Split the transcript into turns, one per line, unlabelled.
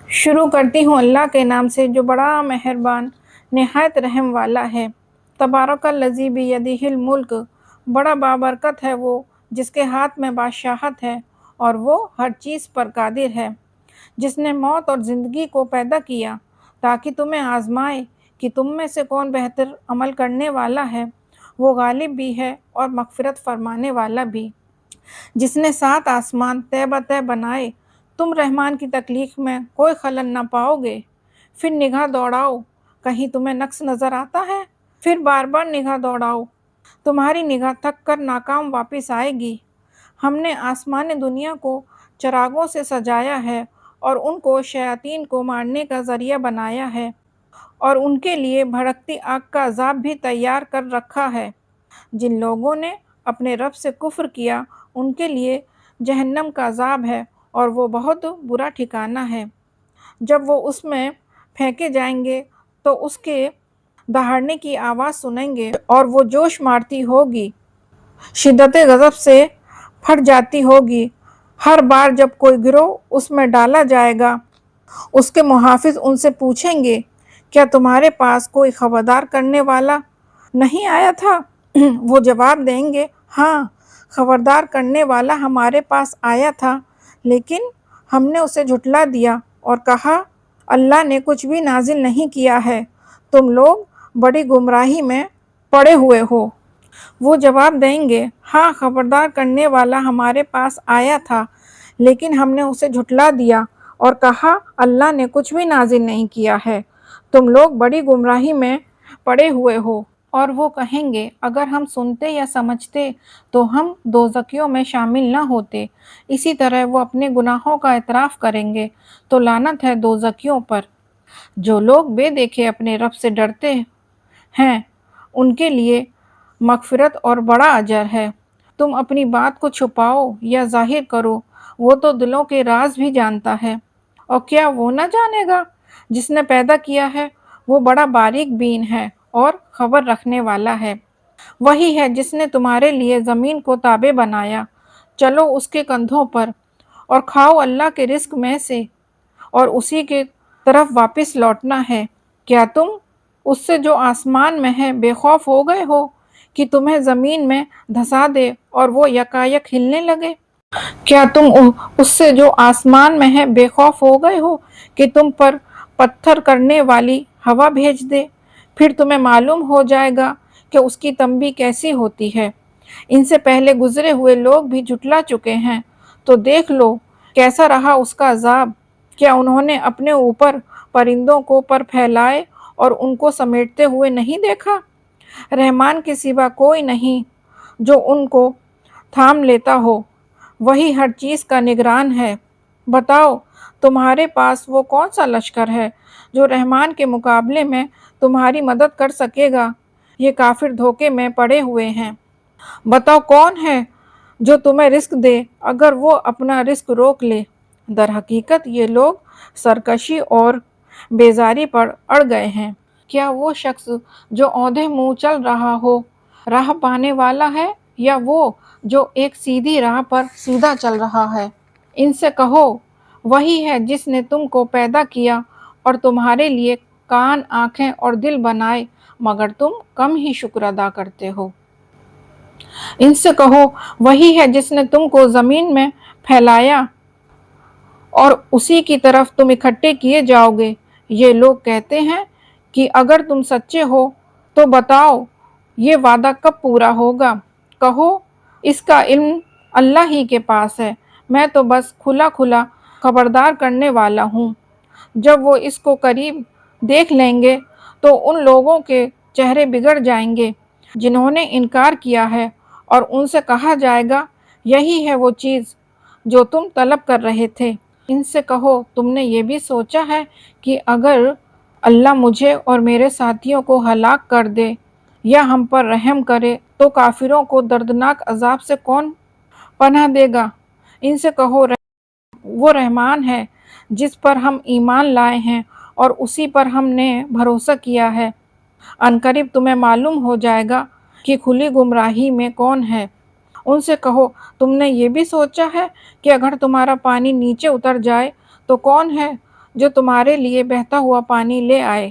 شروع کرتی ہوں اللہ کے نام سے جو بڑا مہربان نہایت رحم والا ہے۔ تبارک الذی بیدہ الملک، بڑا بابرکت ہے وہ جس کے ہاتھ میں بادشاہت ہے اور وہ ہر چیز پر قادر ہے، جس نے موت اور زندگی کو پیدا کیا تاکہ تمہیں آزمائے کہ تم میں سے کون بہتر عمل کرنے والا ہے۔ وہ غالب بھی ہے اور مغفرت فرمانے والا بھی، جس نے 7 آسمان طے بطے بنائے۔ تم رحمان کی تخلیق میں کوئی خلل نہ پاؤ گے۔ پھر نگاہ دوڑاؤ، کہیں تمہیں نقص نظر آتا ہے؟ پھر بار بار نگاہ دوڑاؤ، تمہاری نگاہ تھک کر ناکام واپس آئے گی۔ ہم نے آسمان دنیا کو چراغوں سے سجایا ہے اور ان کو شیاطین کو مارنے کا ذریعہ بنایا ہے، اور ان کے لیے بھڑکتی آگ کا عذاب بھی تیار کر رکھا ہے۔ جن لوگوں نے اپنے رب سے کفر کیا ان کے لیے جہنم کا عذاب ہے اور وہ بہت برا ٹھکانہ ہے۔ جب وہ اس میں پھینکے جائیں گے تو اس کے دہاڑنے کی آواز سنیں گے اور وہ جوش مارتی ہوگی، شدت غضب سے پھٹ جاتی ہوگی۔ ہر بار جب کوئی گروہ اس میں ڈالا جائے گا، اس کے محافظ ان سے پوچھیں گے، کیا تمہارے پاس کوئی خبردار کرنے والا نہیں آیا تھا؟ وہ جواب دیں گے، ہاں، خبردار کرنے والا ہمارے پاس آیا تھا، لیکن ہم نے اسے جھٹلا دیا اور کہا اللہ نے کچھ بھی نازل نہیں کیا ہے، تم لوگ بڑی گمراہی میں پڑے ہوئے ہو۔ وہ جواب دیں گے، ہاں، خبردار کرنے والا ہمارے پاس آیا تھا، لیکن ہم نے اسے جھٹلا دیا اور کہا اللہ نے کچھ بھی نازل نہیں کیا ہے، تم لوگ بڑی گمراہی میں پڑے ہوئے ہو۔ اور وہ کہیں گے، اگر ہم سنتے یا سمجھتے تو ہم دوزخیوں میں شامل نہ ہوتے۔ اسی طرح وہ اپنے گناہوں کا اعتراف کریں گے تو لعنت ہے دوزخیوں پر۔ جو لوگ بے دیکھے اپنے رب سے ڈرتے ہیں ان کے لیے مغفرت اور بڑا اجر ہے۔ تم اپنی بات کو چھپاؤ یا ظاہر کرو، وہ تو دلوں کے راز بھی جانتا ہے۔ اور کیا وہ نہ جانے گا؟ جس نے پیدا کیا ہے وہ بڑا باریک بین ہے اور خبر رکھنے والا ہے۔ وہی ہے جس نے تمہارے لیے زمین کو تابع بنایا، چلو اس کے کندھوں پر اور کھاؤ اللہ کے رزق میں سے، اور اسی کے طرف واپس لوٹنا ہے۔ کیا تم اس سے جو آسمان میں ہے بے خوف ہو گئے ہو کہ تمہیں زمین میں دھسا دے اور وہ یکایک ہلنے لگے؟ کیا تم اس سے جو آسمان میں ہے بے خوف ہو گئے ہو کہ تم پر پتھر کرنے والی ہوا بھیج دے؟ پھر تمہیں معلوم ہو جائے گا کہ اس کی تنبیہ کیسی ہوتی ہے۔ ان سے پہلے گزرے ہوئے لوگ بھی جھٹلا چکے ہیں، تو دیکھ لو کیسا رہا اس کا عذاب۔ کیا انہوں نے اپنے اوپر پرندوں کو پر پھیلائے اور ان کو سمیٹتے ہوئے نہیں دیکھا؟ رحمان کے سوا کوئی نہیں جو ان کو تھام لیتا ہو، وہی ہر چیز کا نگران ہے۔ بتاؤ تمہارے پاس وہ کون سا لشکر ہے جو رحمان کے مقابلے میں تمہاری مدد کر سکے گا؟ یہ کافر دھوکے میں پڑے ہوئے ہیں۔ بتاؤ کون ہے جو تمہیں رزق دے اگر وہ اپنا رزق روک لے؟ در حقیقت یہ لوگ سرکشی اور بیزاری پر اڑ گئے ہیں۔ کیا وہ شخص جو اونھے منہ چل رہا ہو راہ پانے والا ہے، یا وہ جو ایک سیدھی راہ پر سیدھا چل رہا ہے؟ ان سے کہو وہی ہے جس نے تم کو پیدا کیا اور تمہارے لیے کان، آنکھیں اور دل بنائے، مگر تم کم ہی شکر ادا کرتے ہو۔ ان سے کہو وہی ہے جس نے تم کو زمین میں پھیلایا اور اسی کی طرف تم اکٹھے کیے جاؤ گے۔ یہ لوگ کہتے ہیں کہ اگر تم سچے ہو تو بتاؤ یہ وعدہ کب پورا ہوگا؟ کہو اس کا علم اللہ ہی کے پاس ہے، میں تو بس کھلا کھلا خبردار کرنے والا ہوں۔ جب وہ اس کو قریب دیکھ لیں گے تو ان لوگوں کے چہرے بگڑ جائیں گے جنہوں نے انکار کیا ہے، اور ان سے کہا جائے گا یہی ہے وہ چیز جو تم طلب کر رہے تھے۔ ان سے کہو تم نے یہ بھی سوچا ہے کہ اگر اللہ مجھے اور میرے ساتھیوں کو ہلاک کر دے یا ہم پر رحم کرے تو کافروں کو دردناک عذاب سے کون پناہ دے گا؟ ان سے کہو وہ رحمان ہے جس پر ہم ایمان لائے ہیں اور اسی پر ہم نے بھروسہ کیا ہے۔ عنقریب تمہیں معلوم ہو جائے گا کہ کھلی گمراہی میں کون ہے۔ ان سے کہو تم نے یہ بھی سوچا ہے کہ اگر تمہارا پانی نیچے اتر جائے تو کون ہے جو تمہارے لیے بہتا ہوا پانی لے آئے۔